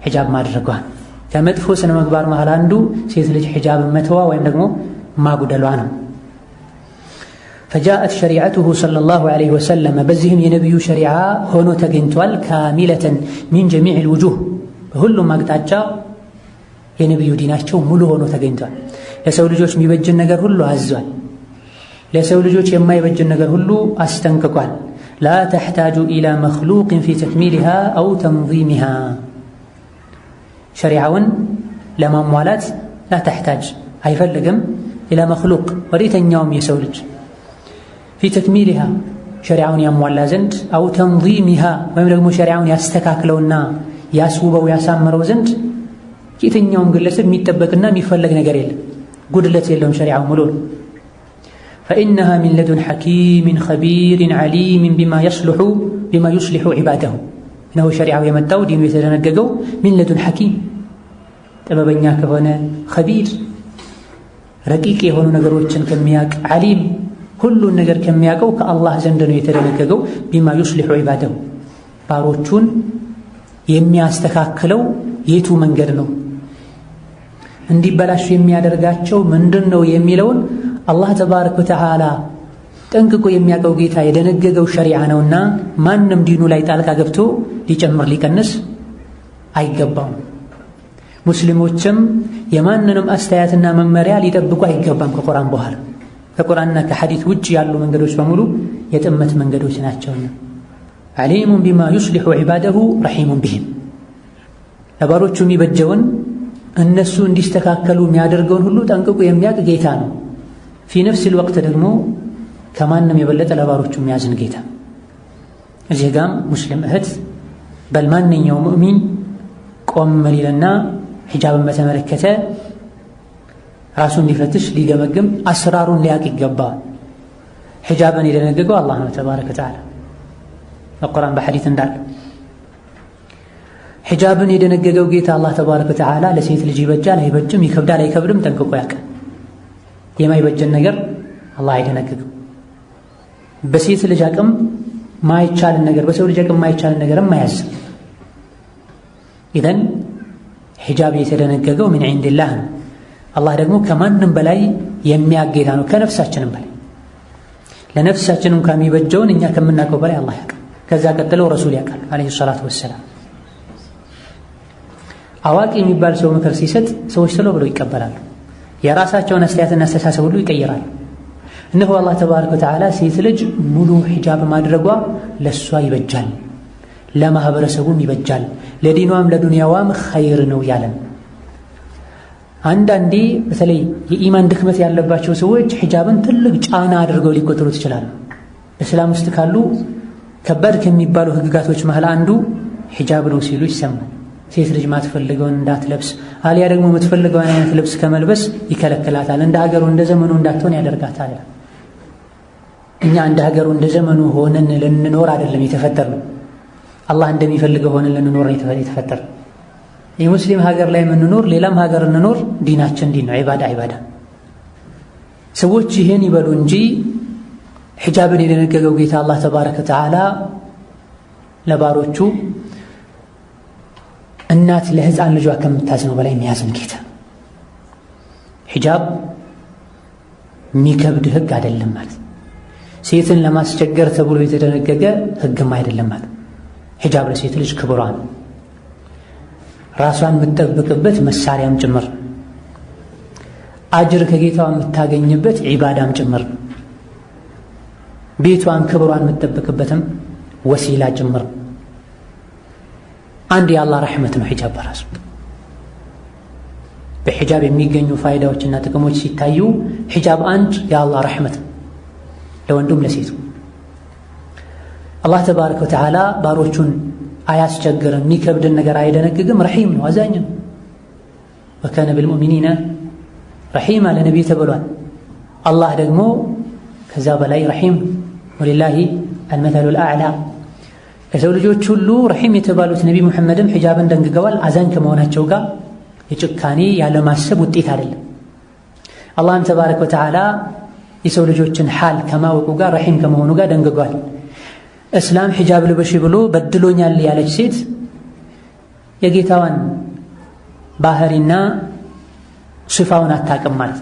Speaker 1: ሒጃብ ማድረጓ፣ ከመጥፎ ስነ ምግባር መሃል አንዱ ሴት ልጅ ሒጃብን መተዋ ወይም ደግሞ ማጉደሏ ነው። ፈጃአት ሸሪዐቱሁ ሰለላሁ ዐለይሂ ወሰለም በዚህም የነቢዩ ሸሪዓ ሆኖ ተገኝቷል። ካሚለተን ሚን ጀሚዕል ውጁህ በሁሉም አቅጣጫ የነቢዩ ዲናቸው ሙሉ ሆኖ ተገኝቷል። ለሰው ልጆች የሚበጅን ነገር ሁሉ አዟል። ለሰው ልጆች የማይበጅን ነገር ሁሉ አስጠንቅቋል። ላ ተሕታጁ ኢላ መኽሉቅን ፊ ተክሚሊሃ አው ተንዚሚሃ ሸሪዓውን ለማሟላት ላ ተሕታጅ አይፈልግም ኢላ መኽሉቅ ወዴተኛውም የሰው ልጅ ፊ ተክሚሊሃ ሸሪዓውን ያሟላ ዘንድ አው ተንዚሚሃ ወይም ደግሞ ሸሪዓውን ያስተካክለውና ያስውበው ያሳምረው ዘንድ የትኛውም ግለሰብ የሚጠበቅና የሚፈለግ ነገር የለም። ጉድለት የለውም። ሸሪዓው ሙሉ ነው። ፈኢነሃ ሚን ለዱን ሐኪሚን ኸቢሪን ዓሊሚን ቢማ ዩስሊሑ ዒባደሁ እነሆ ሸሪዓው የመጣው ዲኑ የተደነገገው ሚን ለዱን ሐኪም ጥበበኛ ከሆነ ኸቢር ረቂቅ የሆኑ ነገሮችን ከሚያውቅ ዓሊም ሁሉን ነገር ከሚያውቀው ከአላህ ዘንድ ነው የተደነገገው። ቢማ ዩስሊሑ ዒባደሁ ባሮቹን የሚያስተካክለው የቱ መንገድ ነው እንዲበላሹ የሚያደርጋቸው ምንድን ነው የሚለውን አላህ ተባረከ ወተዓላ ጠንቅቆ የሚያውቀው ጌታ የደነገገው ሸሪዓ ነውና ማንም ዲኑ ላይ ጣልቃ ገብቶ ሊጨምር ሊቀንስ አይገባም። ሙስሊሞችም የማንንም አስተያየትና መመሪያ ሊጠብቁ አይገባም። ከቁርአን በኋላ ከቁርአንና ከሐዲት ውጭ ያሉ መንገዶች በሙሉ የጥመት መንገዶች ናቸውና ዓሊሙን ቢማ ዩስሊሑ ዒባደሁ ረሒሙን ቢሂም ለባሮቹ የሚበጀውን እነሱ እንዲስተካከሉ የሚያደርገውን ሁሉ ጠንቅቆ የሚያውቅ ጌታ ነው። ፊ ነፍሲል ወቅት ደግሞ ከማንም የበለጠ ለባሮቹ የሚያዝን ጌታ። እዚህ ጋም ሙስሊም እህት በል ማንኛው ሙእሚን ቆም ሊልና ሒጃብን በተመለከተ ራሱን ሊፈትሽ ሊገመግም አስራሩን ሊያውቅ ይገባል። ሒጃብን የደነገገው አላህ ነው ተባረከ ወተዓላ በቁርአን በሐዲት እንዳለ ሒጃብን የደነገገው ጌታ አላህ ተባረከ ወተዓላ ለሴት ልጅ ይበጃል አይበጅም፣ ይከብዳል አይከብድም ጠንቅቆ ያውቃል። የማይበጀን ነገር አላህ አይደነግግም። በሴት ልጅ አቅም ማይቻልን ነገር በሰው ልጅ አቅም ማይቻልን ነገርም አያዝም። ኢዘን ሒጃብ የተደነገገው ሚን ዒንዲላህ ነው። አላህ ደግሞ ከማንም በላይ የሚያውቅ ጌታ ነው፣ ከነፍሳችንም በላይ ለነፍሳችንም ከሚበጀውን እኛ ከምናውቀው በላይ አላህ ያውቃል። ከዛ ቀጥለው ረሱል ያውቃል ዓለይሂ ሰላቱ ወሰላም። አዋቂ የሚባል ሰው ምክር ሲሰጥ ሰዎች ቶሎ ብለው ይቀበላሉ። የራሳቸውን አስተያየትና አስተሳሰብ ሁሉ ይቀይራሉ። እነሆ አላህ ተባረከ ወተዓላ ሴት ልጅ ሙሉ ሒጃብ ማድረጓ ለሷ ይበጃል፣ ለማህበረሰቡም ይበጃል፣ ለዲኗም ለዱንያዋም ኸይር ነው ያለን። አንዳንዴ በተለይ የኢማን ድክመት ያለባቸው ሰዎች ሒጃብን ትልቅ ጫና አድርገው ሊቆጥሩት ይችላሉ። በእስላም ውስጥ ካሉ ከባድ ከሚባሉ ህግጋቶች መሃል አንዱ ሒጃብ ነው ሲሉ ይሰማል። ሴት ልጅ ማትፈልገውን እንዳትለብስ አልያ ደግሞ የምትፈልገውን አይነት ልብስ ከመልበስ ይከለክላታል። እንደ ሀገሩ እንደ ዘመኑ እንዳትሆን ያደርጋታል። እኛ እንደ ሀገሩ እንደ ዘመኑ ሆነን ልንኖር አይደለም የተፈጠርነው፣ አላህ እንደሚፈልገው ሆነን ልንኖር የተፈጠርነው። የሙስሊም ሀገር ላይ የምንኖር ሌላም ሀገር እንኖር፣ ዲናችን ዲን ነው፣ ዒባዳ። ሰዎች ይህን ይበሉ እንጂ ሒጃብን የደነገገው ጌታ አላህ ተባረከ ወተዓላ ለባሮቹ እናት ለህፃን ልጇ ከምታዝነው በላይ የሚያዝን ጌታ። ሒጃብ የሚከብድ ህግ አይደለም ማለት፣ ሴትን ለማስቸገር ተብሎ የተደነገገ ህግም አይደለም ማለት። ሒጃብ ለሴት ልጅ ክብሯ ነው፣ ራሷን የምትጠብቅበት መሳሪያም ጭምር፣ አጅር ከጌታዋ የምታገኝበት ዒባዳም ጭምር፣ ቤቷን ክብሯን የምትጠብቅበትም ወሲላ ጭምር። አንድ የአላህ ረሕመት ነው ሒጃብ በራሱ። በሒጃብ የሚገኙ ፋይዳዎችና ጥቅሞች ሲታዩ ሒጃብ አንድ የአላህ ረሕመት ነው ለወንዱም ለሴቱ። አላህ ተባረከ ወተዓላ ባሮቹን አያስቸግርም፣ የሚከብድን ነገር አይደነግግም። ረሒም ነው፣ አዛኝ ነው። ወካነ ቢልሙእሚኒነ ረሒማ ለነቢይ ተብሏል። አላህ ደግሞ ከዛ በላይ ረሒም፣ ወሊላሂ አልመተሉል አዕላ። ከሰው ልጆች ሁሉ ረሒም የተባሉት ነቢ ሙሐመድም ሒጃብን ደንግገዋል። አዛኝ ከመሆናቸው ጋር የጭካኔ ያለማሰብ ውጤት አይደለም። አላህም ተባረከ ወተዓላ የሰው ልጆችን ሓል ከማወቁ ጋር ረሒም ከመሆኑ ጋር ደንግጓል። እስላም ሒጃብ ልበሺ ብሎ በድሎኛል ያለች ሴት የጌታዋን ባህሪና ስፋውን አታቅም ማለት።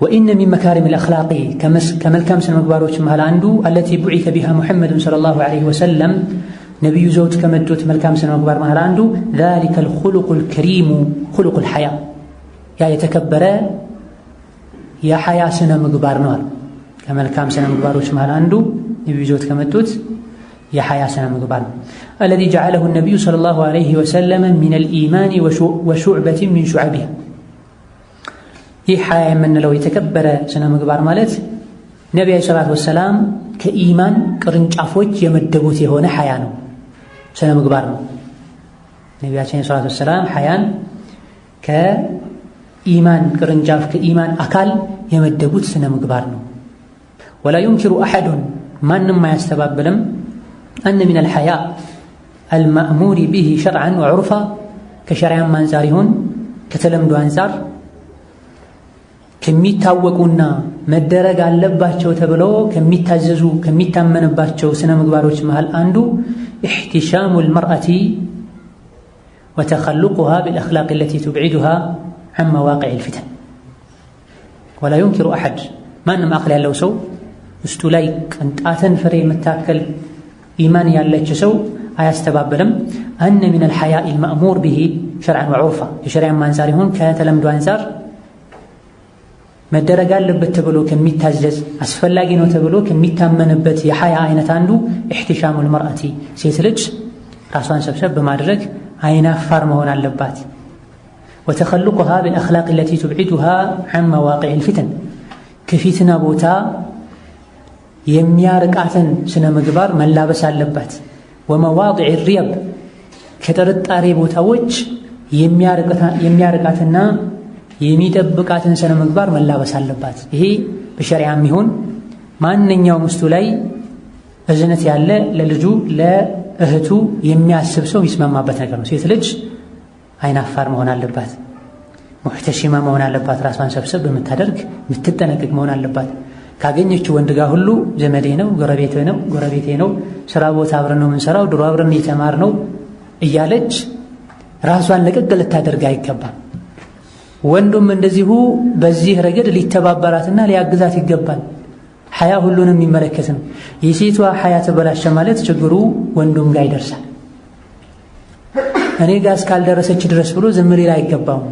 Speaker 1: ወኢነ ሚን መካሪም አልአኽላቂ ከመልካም ስነ ምግባሮች መሃል አንዱ አለቲ ቡዒተ ቢሃ ሙሐመድን ሰለላሁ ዐለይሂ ወሰለም ነቢዩ ዘውት ከመጡት መልካም ስነ ምግባር መሃል አንዱ ዛሊከ አልኹሉቁል ከሪሙ ኹሉቁል ሐያ፣ ያ የተከበረ የሐያ ስነ ምግባር ነው አሉ። ከመልካም ስነ ምግባሮች መሃል አንዱ ነቢዩ ዘውት ከመጡት የሐያ ስነ ምግባር ነው። አለዚ ጀዐለሁ ነቢዩ ሰለላሁ ዐለይሂ ወሰለም ሚነል ኢማኒ ወሹዕበቲን ሚን ሹዐቢሃ። ይህ ሐያ የምንለው የተከበረ ስነ ምግባር ማለት ነቢ ዓለይሂ ሰላቱ ወሰላም ከኢማን ቅርንጫፎች የመደቡት የሆነ ሐያ ነው፣ ስነ ምግባር ነው። ነቢያችን ዓለይሂ ሰላቱ ወሰላም ሐያን ከኢማን ቅርንጫፍ ከኢማን አካል የመደቡት ስነ ምግባር ነው። ወላ ዩንኪሩ አሐዱን ማንም አያስተባብልም አነ ሚነል ሐያ አልማእሙሪ ቢሂ ሸርዐን ወዑርፋ ከሸሪዓም አንፃር ይሁን ከተለምዶ አንፃር ከሚታወቁና መደረግ አለባቸው ተብለው ከሚታዘዙ ከሚታመንባቸው ስነ ምግባሮች መሃል አንዱ ኢሕቲሻሙል መርአቲ ወተኸሉቁሃ ቢልአኽላቅ አለቲ ቱብዒዱሃ ዐን መዋቂዒል ፊተን። ወላ ዩንኪሩ አሐድ ማንም አቅል ያለው ሰው ውስጡ ላይ ቅንጣትን ፍሬ የምታከል ኢማን ያለች ሰው አያስተባብልም አነ ሚነል ሐያኢል መእሙር ቢሂ ሸርዐን ወዑርፋ የሸሪዓም አንፃር ይሁን ከተለምዶ አንፃር መደረግ አለበት ተብሎ ከሚታዘዝ አስፈላጊ ነው ተብሎ ከሚታመንበት የሐያ አይነት አንዱ ኢሕቲሻሙል መርአቲ ሴት ልጅ ራሷን ሰብሰብ በማድረግ አይናፋር መሆን አለባት። ወተኸሉቁሃ ቢልአኽላቅ አለቲ ቱብዒዱሃ ዐን መዋቂዒል ፊተን ከፊትና ቦታ የሚያርቃትን ስነ ምግባር መላበስ አለባት። ወመዋዲዕ ሪየብ ከጥርጣሬ ቦታዎች የሚያርቃትና የሚጠብቃትን ስነ ምግባር መላበስ አለባት። ይሄ በሸሪዓም ይሁን ማንኛውም ውስጡ ላይ እዝነት ያለ ለልጁ ለእህቱ የሚያስብ ሰው የሚስማማበት ነገር ነው። ሴት ልጅ አይናፋር መሆን አለባት። ሙሕተሺማ መሆን አለባት። ራሷን ሰብሰብ በምታደርግ የምትጠነቅቅ መሆን አለባት። ካገኘችው ወንድ ጋር ሁሉ ዘመዴ ነው፣ ጎረቤቴ ነው፣ ስራ ቦታ አብረን ነው የምንሰራው፣ ድሮ አብረን የተማርነው እያለች ራሷን ለቀቅ ልታደርግ አይገባም። ወንዱም እንደዚሁ በዚህ ረገድ ሊተባበራትና ሊያግዛት ይገባል። ሐያ ሁሉንም የሚመለከት ነው። የሴቷ ሐያ ተበላሸ ማለት ችግሩ ወንዱም ጋር ይደርሳል። እኔ ጋር እስካልደረሰች ድረስ ብሎ ዝም ሊል አይገባም።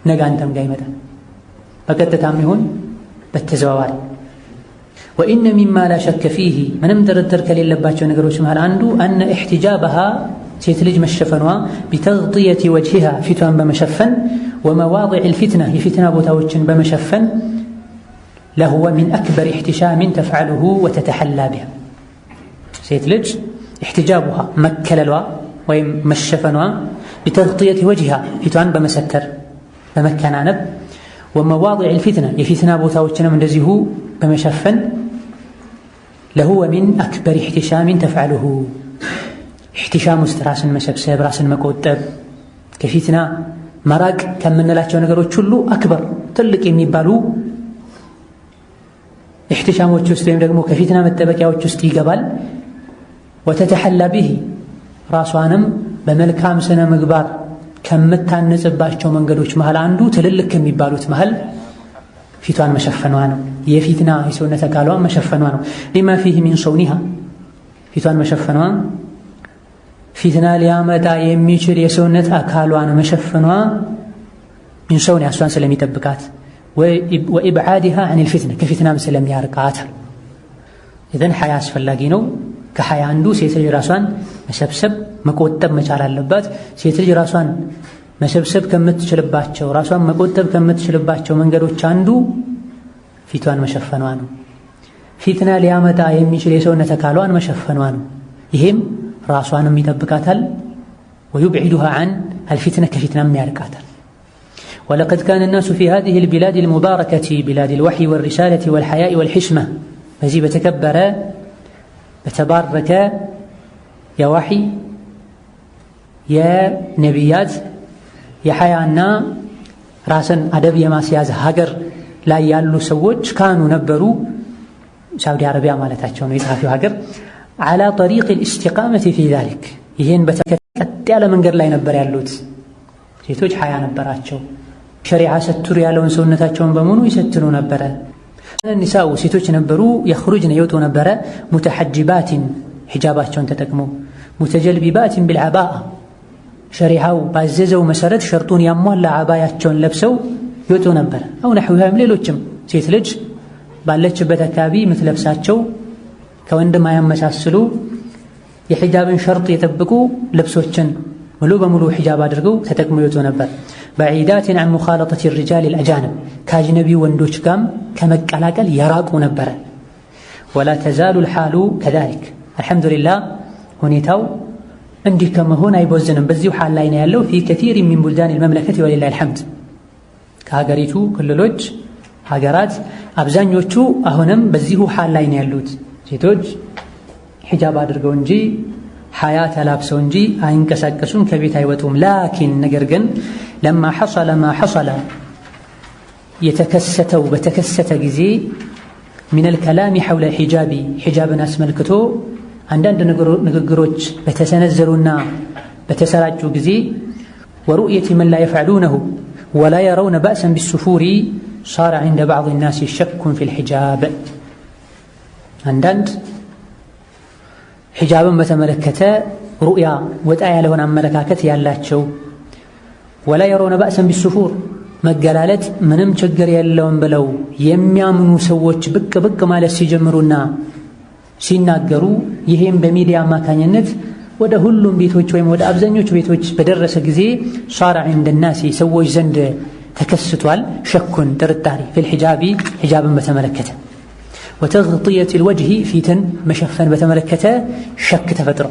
Speaker 1: ነገ አንተም ጋር ይመጣል። በቀጥታም ይሁን በተዘዋዋሪ። ወኢነ ሚማ ላ ሸከ ፊህ ምንም ጥርጥር ከሌለባቸው ነገሮች መሃል አንዱ አነ ኢሕቲጃበሃ ሴት ልጅ መሸፈኗ ቢተግጢየቲ ወጅሂሃ ፊቷን በመሸፈን ወመዋዲዕል ፊትና የፊትና ቦታዎችን በመሸፈን ለሁወ ሚን አክበር ኢሕቲሻምን ተፍዐሉሁ ወተተሐላ ቢሃ ሴት ልጅ ኢሕቲጃቡሃ መከለሏ ወይም መሸፈኗ ቢተግጢየቲ ወጅሂሃ ፊቷን በመሰተር በመከናነብ ወመዋዲዕል ፊትና የፊትና ቦታዎችንም እንደዚሁ በመሸፈን ለሁወ ሚን አክበር ኢሕቲሻምን ተፍዐሉሁ ኢሕቲሻም ውስጥ ራስን መሰብሰብ ራስን መቆጠብ ከፊትና መራቅ ከምንላቸው ነገሮች ሁሉ አክበር ትልቅ የሚባሉ ኢሕቲሻሞች ውስጥ ወይም ደግሞ ከፊትና መጠበቂያዎች ውስጥ ይገባል። ወተተሐላ ቢሂ ራሷንም በመልካም ስነ ምግባር ከምታንጽባቸው መንገዶች መሃል አንዱ ትልልቅ ከሚባሉት መሃል ፊቷን መሸፈኗ ነው። የፊትና የሰውነት አካሏን መሸፈኗ ነው። ሊማ ፊህ ሚን ሰውኒሃ ፊቷን መሸፈኗ ፊትና ሊያመጣ የሚችል የሰውነት አካሏን መሸፈኗ ሚን ሰውኒሃ እሷን ስለሚጠብቃት ወኢብዓዲሃ ዐኒል ፊትና ከፊትናም ስለሚያርቃት። ኢዘን ሐያ አስፈላጊ ነው። ከሐያ አንዱ ሴት ልጅ ራሷን መሰብሰብ መቆጠብ መቻል አለባት። ሴት ልጅ ራሷን መሰብሰብ ከምትችልባቸው ራሷን መቆጠብ ከምትችልባቸው መንገዶች አንዱ ፊቷን መሸፈኗ ነው። ፊትና ሊያመጣ የሚችል የሰውነት አካሏን መሸፈኗ ነው። ይሄም ራሷንም ይጠብቃታል። ወዩብዒዱሃ ዐን አልፊትና ከፊትናም ያርቃታል። ወለቀድ ካነ ናሱ ፊ ሃዚሂ ልቢላድ ልሙባረከቲ ቢላድ ልወሕይ ወሪሳለቲ ወልሐያኢ ወልሒሽማ በዚህ በተከበረ በተባረከ የወሕይ የነቢያት የሐያና ራስን አደብ የማስያዝ ሀገር ላይ ያሉ ሰዎች ካኑ ነበሩ። ሳዑዲ አረቢያ ማለታቸው ነው የጸሐፊው ሀገር። ዐላ ጠሪቅ ልእስቲቃመቲ ፊ ዛሊክ ይህን በተከተል ቀጥ ያለ መንገድ ላይ ነበር ያሉት። ሴቶች ሐያ ነበራቸው። ሸሪዓ ሰትሩ ያለውን ሰውነታቸውን በሙሉ ይሰትኑ ነበረ። ኒሳኡ ሴቶች ነበሩ የኽሩጅነ ይወጡ ነበረ ሙተሐጅባትን ሒጃባቸውን ተጠቅመው ሙተጀልቢባትን ቢልዓባአ ሸሪዓው ባዘዘው መሰረት ሸርጡን ያሟላ ዓባያቸውን ለብሰው ይወጡ ነበር። አው ነሕዊሃም ሌሎችም ሴት ልጅ ባለችበት አካባቢ የምትለብሳቸው ከወንድ ማያመሳስሉ የሒጃብን ሸርጥ የጠብቁ ልብሶችን ሙሉ በሙሉ ሒጃብ አድርገው ተጠቅመው ይወጡ ነበር። በዒዳትን ዐን ሙኻለጠት ሪጃል አልአጃንብ ከአጅነቢ ወንዶች ጋም ከመቀላቀል የራቁ ነበረ። ወላ ተዛሉ ልሓሉ ከዛሊክ አልሐምዱሊላህ ሁኔታው እንዲህ ከመሆን አይቦዝንም። በዚሁ ሓል ላይ ነው ያለው። ፊ ከሲር ሚን ቡልዳን ልመምለከት ወሊላሂ አልሐምድ ከሀገሪቱ ክልሎች ሀገራት አብዛኞቹ አሁንም በዚሁ ሓል ላይ ነው ያሉት። ሴቶች ሒጃብ አድርገው እንጂ ሐያ ተላብሰው እንጂ አይንቀሳቀሱም፣ ከቤት አይወጡም። ላኪን ነገር ግን ለማ ሐሰለ ማ ሐሰለ የተከሰተው በተከሰተ ጊዜ ሚነል ከላሚ ሐውለ ሒጃቢ ሒጃብን አስመልክቶ አንዳንድ ንግግሮች በተሰነዘሩና በተሰራጩ ጊዜ ወሩእየቲ መን ላ የፍዐሉነሁ ወላ የረውነ በእሰን ቢሱፉሪ ሳረ ዐንደ ባዕድ ናሲ ሸኩን ፊል ሒጃብ አንዳንድ ሒጃብን በተመለከተ ሩእያ ወጣ ያለውን አመለካከት ያላቸው ወላ የረውነ በእሰን ቢሱፉር መገላለጥ ምንም ችግር የለውም ብለው የሚያምኑ ሰዎች ብቅ ብቅ ማለት ሲጀምሩና ሲናገሩ ይሄም በሚዲያ አማካኝነት ወደ ሁሉም ቤቶች ወይም ወደ አብዛኞቹ ቤቶች በደረሰ ጊዜ ሷራ ዐንደ ናሲ ሰዎች ዘንድ ተከስቷል። ሸኩን ጥርጣሬ ፊል ሒጃቢ ሒጃብን በተመለከተ ወተግጢየት ልወጅሂ ፊትን መሸፈን በተመለከተ ሸክ ተፈጥሮ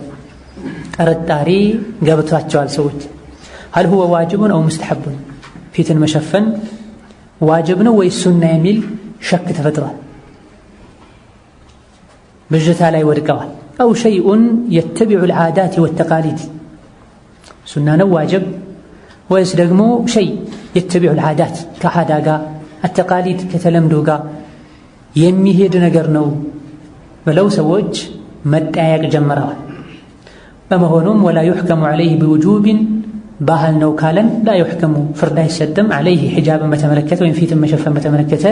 Speaker 1: ጥርጣሬ ገብቷቸዋል ሰዎች። ሀል ሁወ ዋጅቡን አው ሙስተሐቡን ፊትን መሸፈን ዋጅብ ነው ወይስ ሱና የሚል ሸክ ተፈጥሯል። ብዥታ ላይ ወድቀዋል። አው ሸይኡን የተቢዑ ልዓዳት ወተቃሊድ ሱና ነው ዋጅብ ወይስ ደግሞ ሸይ የተቢዑ ልዓዳት ከዓዳ ጋር አተቃሊድ ከተለምዶ ጋር የሚሄድ ነገር ነው ብለው ሰዎች መጠያየቅ ጀምረዋል። በመሆኑም ወላ ዩሕከሙ ዐለይህ ቢውጁብን ባህል ነው ካለን ላ ዩሕከሙ ፍርድ አይሰጥም። ዐለይህ ሒጃብን በተመለከተ ወይም ፊትን መሸፈን በተመለከተ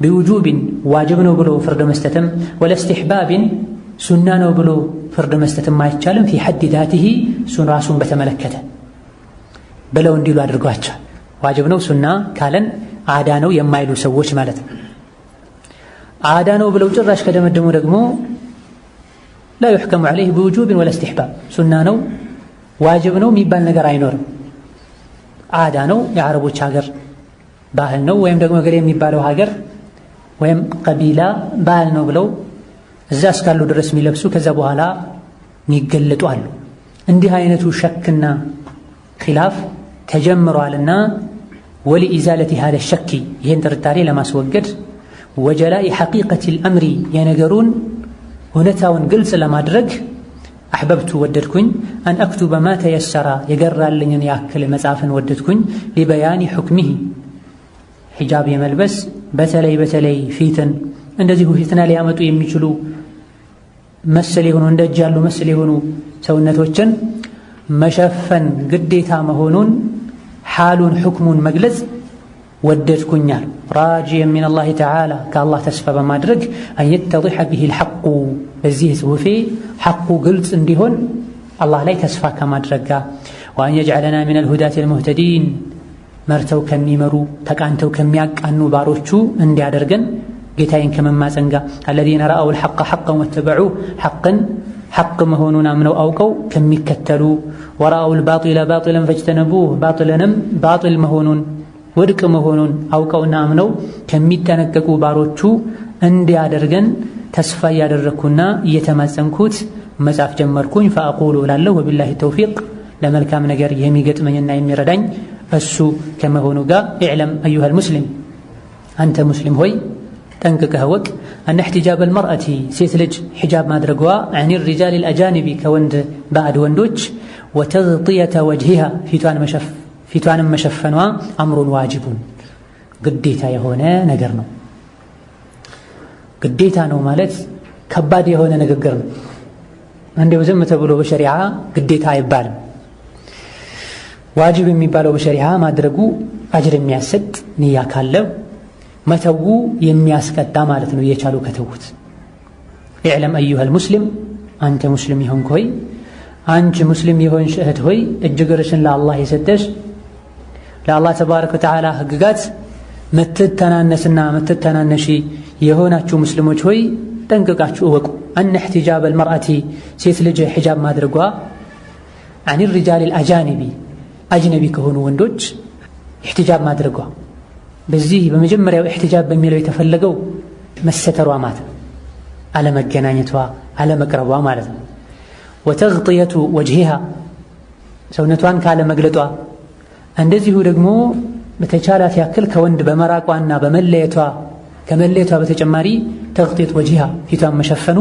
Speaker 1: ቢውጁብን ዋጅብ ነው ብሎ ፍርድ መስጠትም ወላ እስትሕባብን ሱና ነው ብሎ ፍርድ መስጠትም አይቻልም። ፊ ሐድ ዛቲሂ እሱን ራሱን በተመለከተ ብለው እንዲሉ አድርጓቸዋል። ዋጅብ ነው ሱና ካለን አዳ ነው የማይሉ ሰዎች ማለት ነው። አዳ ነው ብለው ጭራሽ ከደመደሙ ደግሞ ላ يحكم عليه بوجوب ولا استحباب ሱና ነው ዋጅብ ነው የሚባል ነገር አይኖርም። አዳ ነው የአረቦች ሀገር ባህል ነው ወይም ደግሞ ገሌ የሚባለው ሀገር ወይም ቀቢላ ባህል ነው ብለው እዛ እስካሉ ድረስ የሚለብሱ ከዛ በኋላ የሚገለጡ አሉ። እንዲህ አይነቱ ሸክና ኺላፍ ተጀምሯልና ወለኢዛለቲ هذا الشك ይህን ጥርጣሬ ለማስወገድ ወጀላኢ ሐቂቀቲ الأمر የነገሩን እውነታውን ግልጽ ለማድረግ አሕበብቱ ወደድኩኝ አን አክቱበ ማ ተየሰራ የገራልኝን ያክል መጽሐፍን ወደድኩኝ ሊበያኒ ሑክሚሂ ሒጃብ የመልበስ በተለይ ፊትን እንደዚሁ ፊትና ሊያመጡ የሚችሉ መሰል የሆኑ እንደ እጅ ያሉ መሰል የሆኑ ሰውነቶችን መሸፈን ግዴታ መሆኑን ሓሉን ሕክሙን መግለጽ ወደድኩኛል። ራጂየን ሚን አላህ ተዓላ ከአላህ ተስፋ በማድረግ አን የተዲሐ ቢሂ ልሐቁ በዚህ ጽሑፌ ሐቁ ግልጽ እንዲሆን አላህ ላይ ተስፋ ከማድረግ ጋር ወአን የጅዐለና ሚነል ሁዳቲ ልሙህተዲን መርተው ከሚመሩ ተቃንተው ከሚያቃኑ ባሮቹ እንዲያደርገን ጌታዬን ከመማፀን ጋር አለዚነ ረአው ልሐቀ ሐቀን ወተበዑ ሐቅን ሐቅ መሆኑን አምነው አውቀው ከሚከተሉ ወረአው ልባጢለ ባጢለን ፈጅተነቡህ ባጢልንም ባጢል መሆኑን ውድቅ መሆኑን አውቀውና አምነው ከሚጠነቀቁ ባሮቹ እንዲያደርገን ተስፋ እያደረግኩና እየተማጸንኩት መጻፍ ጀመርኩኝ። ፈአቁሉ እላለሁ ወቢላሂ ተውፊቅ ለመልካም ነገር የሚገጥመኝና የሚረዳኝ እሱ ከመሆኑ ጋር ኢዕለም አዩሃል ሙስሊም አንተ ሙስሊም ሆይ ጠንቅቀህ ወቅ አነ ኢሕቲጃብ አልመርአቲ ሴት ልጅ ሒጃብ ማድረጓ አን ሪጃል አልአጃኒቢ ከወንድ ባዕድ ወንዶች ወተግጢየተ ወጅሂሃ ፊቷንም መሸፈኗ አምሩን ዋጅቡን ግዴታ የሆነ ነገር ነው። ግዴታ ነው ማለት ከባድ የሆነ ንግግር ነው። እንዲሁ ዝም ተብሎ በሸሪዓ ግዴታ አይባልም። ዋጅብ የሚባለው በሸሪዓ ማድረጉ አጅር የሚያሰጥ ንያ ካለው መተው የሚያስቀጣ ማለት ነው። እየቻሉ ከተውት ኢዕለም አዩሃል ሙስሊም አንተ ሙስሊም ይሆንክ ሆይ አንቺ ሙስሊም የሆንሽ እህት ሆይ እጅግርሽን ለአላህ የሰጠሽ ለአላህ ተባረከ ወተዓላ ህግጋት ምትተናነስና ምትተናነሺ የሆናችሁ ሙስሊሞች ሆይ ጠንቅቃችሁ እወቁ አነ ኢሕቲጃብ አልመርአቲ ሴት ልጅ ሒጃብ ማድረጓ አን ሪጃል አልአጃኒቢ አጅነቢ ከሆኑ ወንዶች ኢሕቲጃብ ማድረጓ በዚህ በመጀመሪያው ኢሕቲጃብ በሚለው የተፈለገው መሰተሯ ማለት አለመገናኘቷ አለመቅረቧ ማለት ነው። ወተግጢየቱ ወጅሂሃ ሰውነቷን ካለመግለጧ እንደዚሁ ደግሞ በተቻላት ያክል ከወንድ በመራቋና በመለየቷ ከመለየቷ በተጨማሪ ተግጢየት ወጅሂሃ ፊቷን መሸፈኑ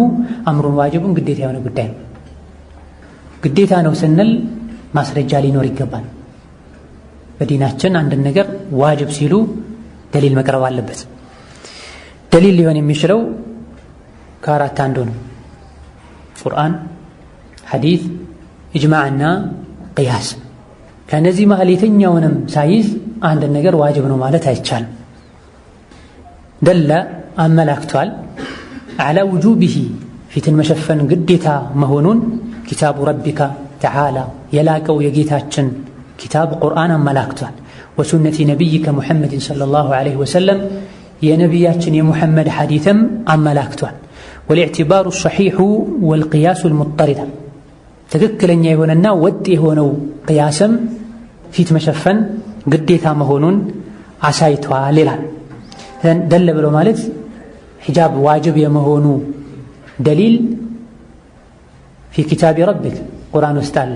Speaker 1: አምሩን ዋጅቡን ግዴታ የሆነ ጉዳይ ነው። ግዴታ ነው ስንል ማስረጃ ሊኖር ይገባል። በዲናችን አንድን ነገር ዋጅብ ሲሉ ደሊል መቅረብ አለበት። ደሊል ሊሆን የሚችለው ከአራት አንዱ ነው። ቁርአን፣ ሐዲስ፣ ኢጅማዕና ቅያስ። ከእነዚህ መሃል የትኛውንም ሳይዝ አንድን ነገር ዋጅብ ነው ማለት አይቻልም። ደለ አመላክቷል አላ ውጁቢሂ ፊትን መሸፈን ግዴታ መሆኑን ኪታቡ ረቢካ ተዓላ የላቀው የጌታችን ኪታብ ቁርአን አመላክቷል። ወሱነቲ ነቢይከ ሙሐመድን ሰለላሁ ዐለይሂ ወሰለም የነቢያችን የሙሐመድ ሐዲትም አመላክቷል። ወልኢዕቲባሩ ሰሒሑ ወልቅያሱ ልሙጠሪዳ ትክክለኛ የሆነና ወጥ የሆነው ቅያስም ፊት መሸፈን ግዴታ መሆኑን አሳይቷል ይላል። ደለ ብሎ ማለት ሒጃብ ዋጅብ የመሆኑ ደሊል ፊ ኪታቢ ረቢክ ቁርአን ውስጥ አለ፣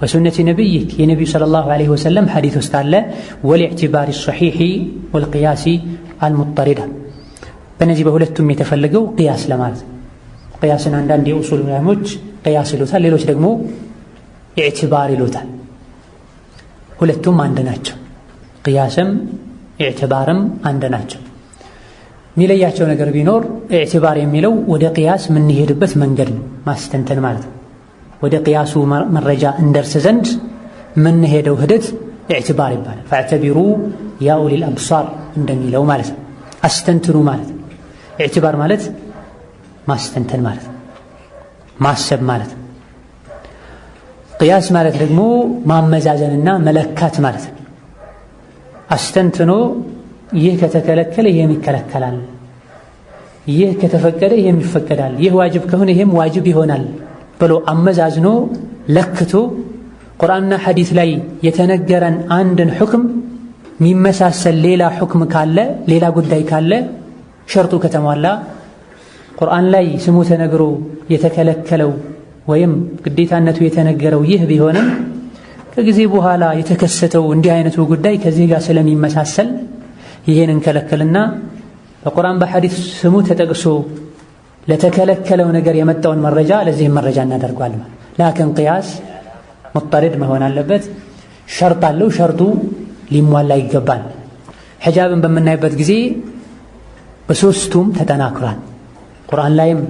Speaker 1: ወሱነቲ ነቢይክ የነቢዩ ሰለላሁ ዐለይሂ ወሰለም ሐዲት ውስጥ አለ። ወልኢዕቲባሪ ሰሒሒ ወልቅያሲ አልሙጠሪዳ በእነዚህ በሁለቱም የተፈለገው ቅያስ ለማለት ነው። ቅያስን አንዳንድ የኡሱል ዑለሞች ቅያስ ይሉታል፣ ሌሎች ደግሞ ኢዕቲባር ይሉታል። ሁለቱም አንድ ናቸው። ቅያስም ኢዕቲባርም አንድ ናቸው። የሚለያቸው ነገር ቢኖር ኢዕቲባር የሚለው ወደ ቅያስ የምንሄድበት መንገድ ነው፣ ማስተንተን ማለት ነው። ወደ ቅያሱ መረጃ እንደርስ ዘንድ የምንሄደው ሂደት ኢዕቲባር ይባላል። ፈዕተቢሩ ያ ኡሊል አብሳር እንደሚለው ማለት ነው፣ አስተንትኑ ማለት ነው። ኢዕቲባር ማለት ማስተንተን ማለት ነው፣ ማሰብ ማለት ነው። ቅያስ ማለት ደግሞ ማመዛዘንና መለካት ማለት ነው። አስተንትኖ ይህ ከተከለከለ ይሄም ይከለከላል፣ ይህ ከተፈቀደ ይሄም ይፈቀዳል፣ ይህ ዋጅብ ከሆነ ይሄም ዋጅብ ይሆናል ብሎ አመዛዝኖ ለክቶ ቁርአንና ሐዲስ ላይ የተነገረን አንድን ሁክም የሚመሳሰል ሌላ ሁክም ካለ ሌላ ጉዳይ ካለ ሸርጡ ከተሟላ ቁርአን ላይ ስሙ ተነግሮ የተከለከለው ወይም ግዴታነቱ የተነገረው ይህ ቢሆንም ከጊዜ በኋላ የተከሰተው እንዲህ አይነቱ ጉዳይ ከዚህ ጋር ስለሚመሳሰል ይሄን እንከለከልና በቁርአን በሐዲስ ስሙ ተጠቅሶ ለተከለከለው ነገር የመጣውን መረጃ ለዚህም መረጃ እናደርጓለን። ላኪን ቅያስ ሙጠሪድ መሆን አለበት። ሸርጥ አለው፣ ሸርጡ ሊሟላ ይገባል። ሒጃብን በምናይበት ጊዜ በሶስቱም ተጠናክሯል። ቁርአን ላይም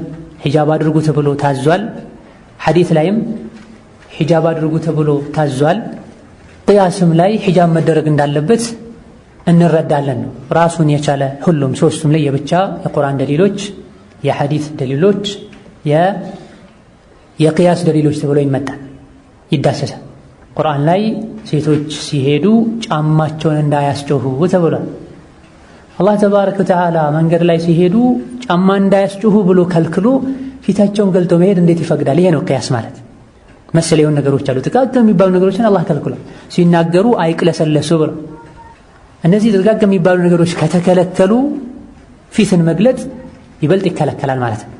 Speaker 1: ሒጃብ አድርጉ ተብሎ ታዟል። ሐዲስ ላይም ሒጃብ አድርጉ ተብሎ ታዟል። ቅያስም ላይ ሒጃብ መደረግ እንዳለበት እንረዳለን። ራሱን የቻለ ሁሉም ሶስቱም ላይ የብቻ የቁርአን ደሊሎች፣ የሐዲስ ደሊሎች፣ የቅያስ ደሊሎች ተብሎ ይመጣል፣ ይዳሰሳል። ቁርአን ላይ ሴቶች ሲሄዱ ጫማቸውን እንዳያስጮሁ ተብሏል። አላህ ተባረከ ወተዓላ መንገድ ላይ ሲሄዱ ጫማ እንዳያስጮሁ ብሎ ከልክሎ ፊታቸውን ገልጦ መሄድ እንዴት ይፈቅዳል? ይሄ ነው ቅያስ ማለት። መሰል የሆኑ ነገሮች አሉ፣ ጥቃቅን የሚባሉ ነገሮችን አላህ ከልክሏል። ሲናገሩ አይቅለሰለሱ ብሎ እነዚህ ጥቃቅን የሚባሉ ነገሮች ከተከለከሉ ፊትን መግለጥ ይበልጥ ይከለከላል ማለት ነው።